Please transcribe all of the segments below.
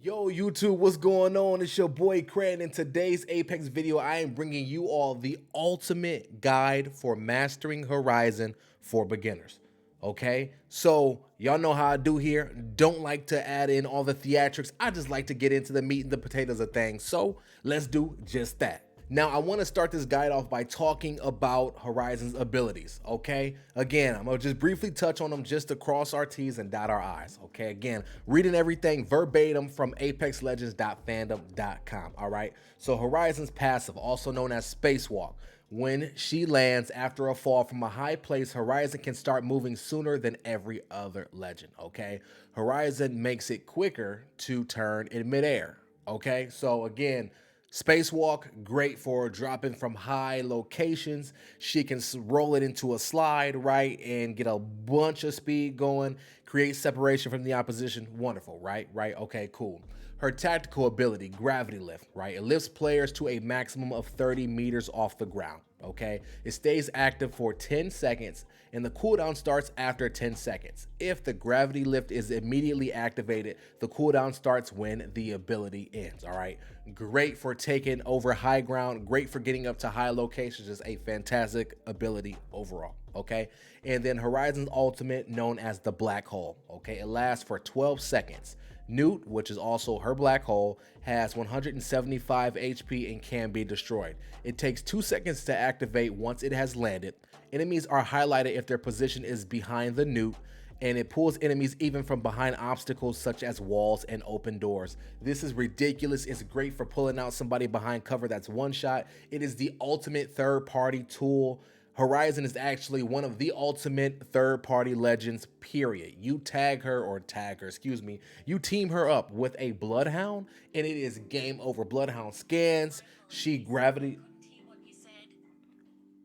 Yo, YouTube, what's going on? It's your boy Cray, and in today's Apex video, I am bringing you all the ultimate guide for mastering Horizon for beginners. Okay, so y'all know how I do here. Don't like to add in all the theatrics. I just like to get into the meat and the potatoes of things. So let's do just that. Now, I want to start this guide off by talking about Horizon's abilities, okay? Again, I'm going to just briefly touch on them just to cross our T's and dot our I's, okay? Again, reading everything verbatim from apexlegends.fandom.com, all right? So Horizon's passive, also known as Spacewalk. When she lands after a fall from a high place, Horizon can start moving sooner than every other legend, okay? Horizon makes it quicker to turn in midair, okay? So again, Spacewalk, great for dropping from high locations. She can roll it into a slide, right, and get a bunch of speed going, create separation from the opposition. Wonderful, right? Right, okay, cool. Her tactical ability, Gravity Lift, right? It lifts players to a maximum of 30 meters off the ground, okay? It stays active for 10 seconds, and the cooldown starts after 10 seconds. If the Gravity Lift is immediately activated, the cooldown starts when the ability ends, all right? Great for taking over high ground, great for getting up to high locations, just a fantastic ability overall, okay? And then Horizon's ultimate, known as the Black Hole, okay? It lasts for 12 seconds. Newt, which is also her black hole, has 175 HP and can be destroyed. It takes 2 seconds to activate once it has landed. Enemies are highlighted if their position is behind the Newt, and it pulls enemies even from behind obstacles such as walls and open doors. This is ridiculous. It's great for pulling out somebody behind cover that's one shot. It is the ultimate third-party tool. Horizon is actually one of the ultimate third-party legends, period. You tag her, excuse me, you team her up with a Bloodhound, and it is game over. Bloodhound scans, she gravity.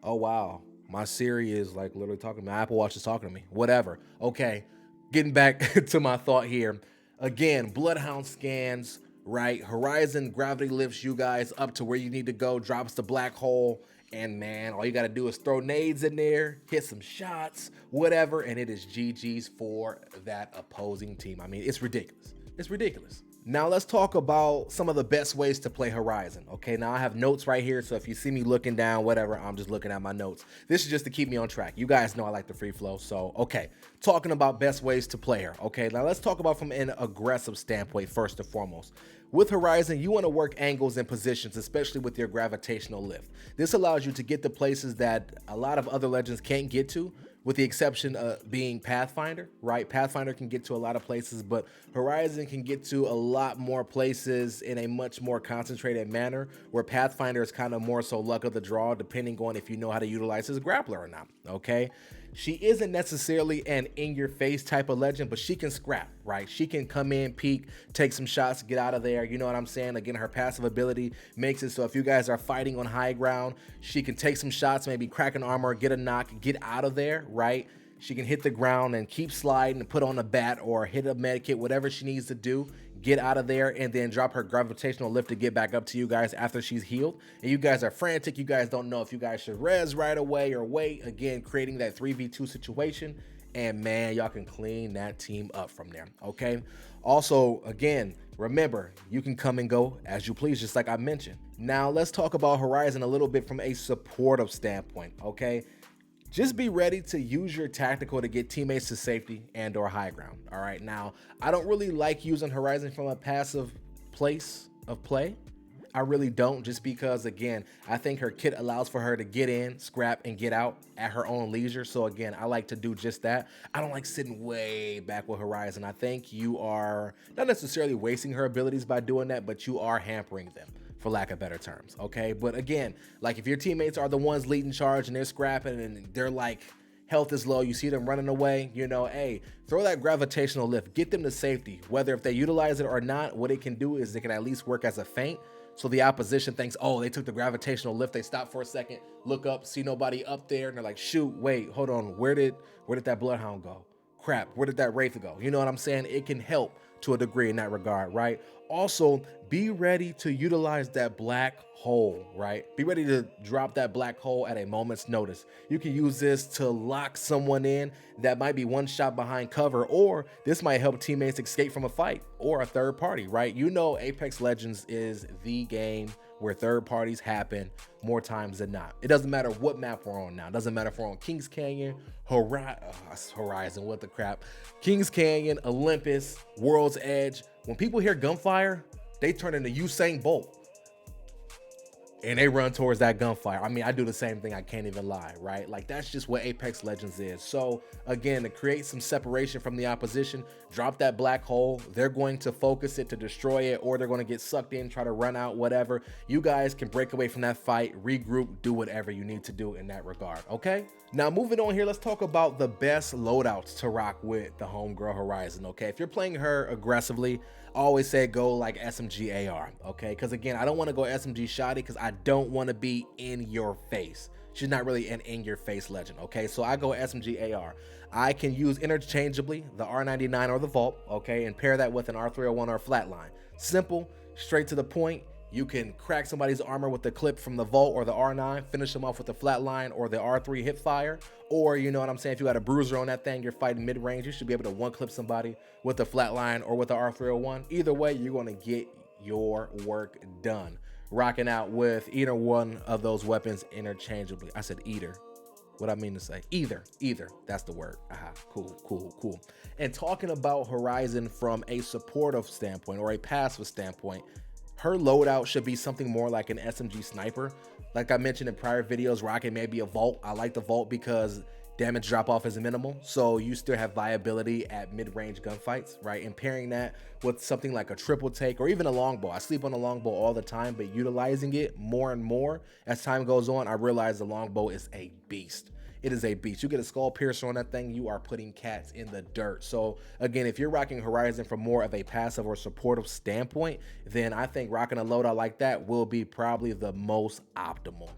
Oh, wow. My Siri is like literally talking to me. My Apple Watch is talking to me. Whatever. Okay. Getting back to my thought here. Again, Bloodhound scans, right? Horizon gravity lifts you guys up to where you need to go, drops the black hole, and man, all you got to do is throw nades in there, hit some shots, whatever, and it is GG's for that opposing team. I mean, it's ridiculous. It's ridiculous. Now let's talk about some of the best ways to play Horizon. Okay, now I have notes right here, so if you see me looking down, whatever, I'm just looking at my notes. This is just to keep me on track. You guys know I like the free flow, so okay. Talking about best ways to play her. Okay, now let's talk about from an aggressive standpoint first and foremost. With Horizon, you want to work angles and positions, especially with your gravitational lift. This allows you to get to places that a lot of other legends can't get to, with the exception of being Pathfinder, right? Pathfinder can get to a lot of places, but Horizon can get to a lot more places in a much more concentrated manner, where Pathfinder is kind of more so luck of the draw, depending on if you know how to utilize his grappler or not, okay? She isn't necessarily an in-your-face type of legend, but she can scrap, right? She can come in, peek, take some shots, get out of there. You know what I'm saying? Again, her passive ability makes it so if you guys are fighting on high ground, she can take some shots, maybe crack an armor, get a knock, get out of there, right? She can hit the ground and keep sliding and put on a bat or hit a med kit, whatever she needs to do, get out of there, and then drop her gravitational lift to get back up to you guys after she's healed. And you guys are frantic. You guys don't know if you guys should res right away or wait. Again, creating that 3v2 situation. And man, y'all can clean that team up from there, okay? Also, again, remember, you can come and go as you please, just like I mentioned. Now, let's talk about Horizon a little bit from a supportive standpoint, okay? Just be ready to use your tactical to get teammates to safety and or high ground. All right, now I don't really like using Horizon from a passive place of play. I really don't, just because again, I think her kit allows for her to get in, scrap, and get out at her own leisure. So again, I like to do just that. I don't like sitting way back with Horizon. I think you are not necessarily wasting her abilities by doing that, but you are hampering them, for lack of better terms, okay? But again, like if your teammates are the ones leading charge and they're scrapping and they're like, health is low, you see them running away, you know, hey, throw that gravitational lift, get them to safety. Whether if they utilize it or not, what it can do is it can at least work as a feint. So the opposition thinks, oh, they took the gravitational lift, they stop for a second, look up, see nobody up there, and they're like, shoot, wait, hold on, where did that Bloodhound go? Crap, where did that Wraith go? You know what I'm saying? It can help to a degree in that regard, right? Also, be ready to utilize that black hole, right? Be ready to drop that black hole at a moment's notice. You can use this to lock someone in that might be one shot behind cover, or this might help teammates escape from a fight or a third party, right? You know, Apex Legends is the game where third parties happen more times than not. It doesn't matter what map we're on now. It doesn't matter if we're on Kings Canyon, Horizon, what the crap, Kings Canyon, Olympus, World's Edge. When people hear gunfire, they turn into Usain Bolt and they run towards that gunfire. I mean, I do the same thing, I can't even lie, right? Like, that's just what Apex Legends is. So again, to create some separation from the opposition, drop that black hole. They're going to focus it to destroy it, or they're going to get sucked in, try to run out, whatever. You guys can break away from that fight, regroup, do whatever you need to do in that regard, okay? Now, moving on here, let's talk about the best loadouts to rock with the homegirl Horizon, okay? If you're playing her aggressively, I always say go like SMG AR, okay? Because again, I don't want to go SMG Shotty because I don't want to be in your face. She's not really an in-your-face legend, okay? So I go SMG AR. I can use interchangeably the R99 or the Vault, okay? And pair that with an R301 or Flatline. Simple, straight to the point. You can crack somebody's armor with the clip from the Vault or the R9, finish them off with the Flatline or the R3 hip fire. Or, you know what I'm saying, if you got a bruiser on that thing, you're fighting mid-range, you should be able to one-clip somebody with the Flatline or with the R301. Either way, you're going to get your work done. Rocking out with either one of those weapons interchangeably. I said either. What I mean to say, either, that's the word. Aha, cool. And talking about Horizon from a supportive standpoint or a passive standpoint, her loadout should be something more like an SMG sniper. Like I mentioned in prior videos, rocking maybe a Vault. I like the Vault because damage drop off is minimal, so you still have viability at mid-range gunfights, right? And pairing that with something like a triple take or even a longbow. I sleep on a longbow all the time, but utilizing it more and more as time goes on, I realize the longbow is a beast. It is a beast. You get a skull piercer on that thing, you are putting cats in the dirt. So again, if you're rocking Horizon from more of a passive or supportive standpoint, then I think rocking a loadout like that will be probably the most optimal.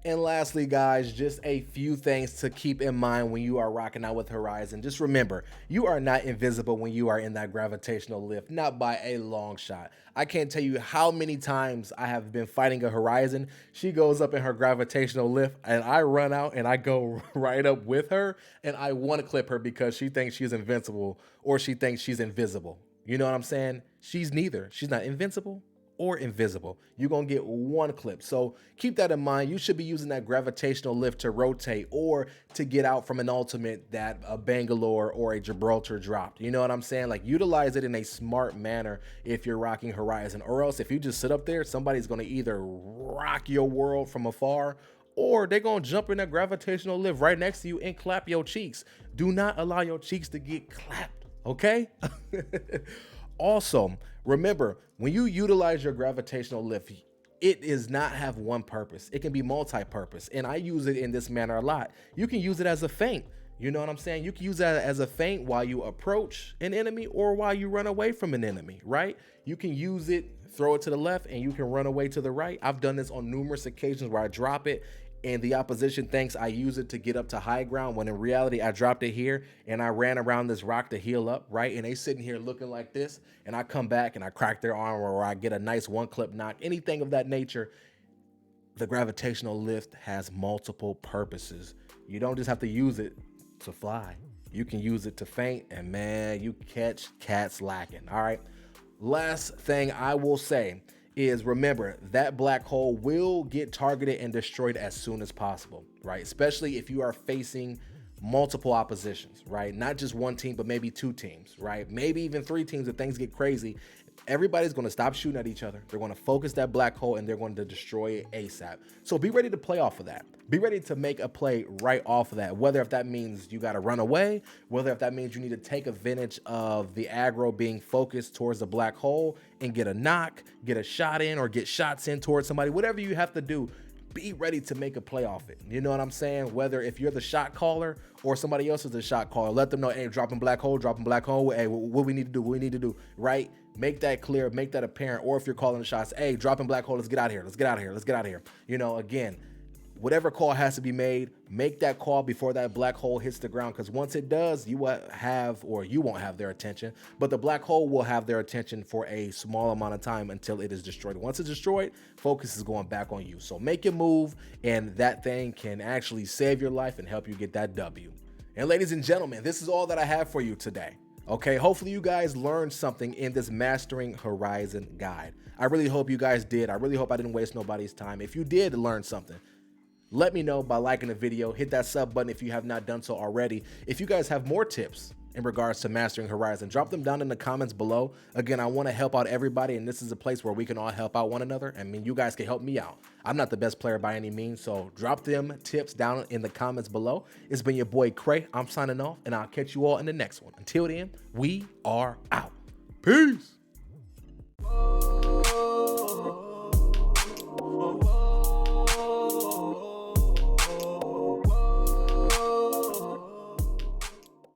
And lastly, guys, just a few things to keep in mind when you are rocking out with Horizon. Just remember, you are not invisible when you are in that gravitational lift, not by a long shot. I can't tell you how many times I have been fighting a Horizon. She goes up in her gravitational lift and I run out and I go right up with her and I want to clip her because she thinks she's invincible or she thinks she's invisible. You know what I'm saying? She's neither. She's not invincible or invisible. You're gonna get one clip. So keep that in mind. You should be using that gravitational lift to rotate or to get out from an ultimate that a Bangalore or a Gibraltar dropped. You know what I'm saying? Like, utilize it in a smart manner if you're rocking Horizon, or else if you just sit up there, somebody's gonna either rock your world from afar or they're gonna jump in that gravitational lift right next to you and clap your cheeks. Do not allow your cheeks to get clapped, okay? Also, remember, when you utilize your gravitational lift, it does not have one purpose. It can be multi-purpose, and I use it in this manner a lot. You can use it as a feint. You know what I'm saying? You can use that as a feint while you approach an enemy or while you run away from an enemy, right? You can use it, throw it to the left, and you can run away to the right. I've done this on numerous occasions where I drop it and the opposition thinks I use it to get up to high ground, when in reality I dropped it here and I ran around this rock to heal up, right? And they sitting here looking like this, and I come back and I crack their arm, or I get a nice one clip knock, anything of that nature. The gravitational lift has multiple purposes. You don't just have to use it to fly. You can use it to feint, and man, you catch cats lacking. All right. Last thing I will say is, remember, that black hole will get targeted and destroyed as soon as possible, right? Especially if you are facing multiple oppositions, right? Not just one team, but maybe two teams, right? Maybe even three teams if things get crazy. Everybody's going to stop shooting at each other. They're going to focus that black hole and they're going to destroy it ASAP. So be ready to play off of that. Be ready to make a play right off of that. Whether if that means you got to run away, whether if that means you need to take advantage of the aggro being focused towards the black hole and get a knock, get a shot in, or get shots in towards somebody, whatever you have to do, be ready to make a play off it. You know what I'm saying? Whether if you're the shot caller or somebody else is the shot caller, let them know, hey, dropping black hole. Hey, what we need to do, right? Make that clear, make that apparent. Or if you're calling the shots, hey, dropping black hole, let's get out of here. You know, again, whatever call has to be made, make that call before that black hole hits the ground, because once it does, you won't have their attention, but the black hole will have their attention for a small amount of time until it is destroyed. Once it's destroyed, focus is going back on you. So make your move, and that thing can actually save your life and help you get that W. And ladies and gentlemen, this is all that I have for you today. Okay, hopefully you guys learned something in this Mastering Horizon guide. I really hope you guys did. I really hope I didn't waste nobody's time. If you did learn something, let me know by liking the video. Hit that sub button if you have not done so already. If you guys have more tips in regards to Mastering Horizon, drop them down in the comments below. Again, I want to help out everybody, and this is a place where we can all help out one another. I mean, you guys can help me out. I'm not the best player by any means, so drop them tips down in the comments below. It's been your boy Cray. I'm signing off, and I'll catch you all in the next one. Until then, we are out. Peace.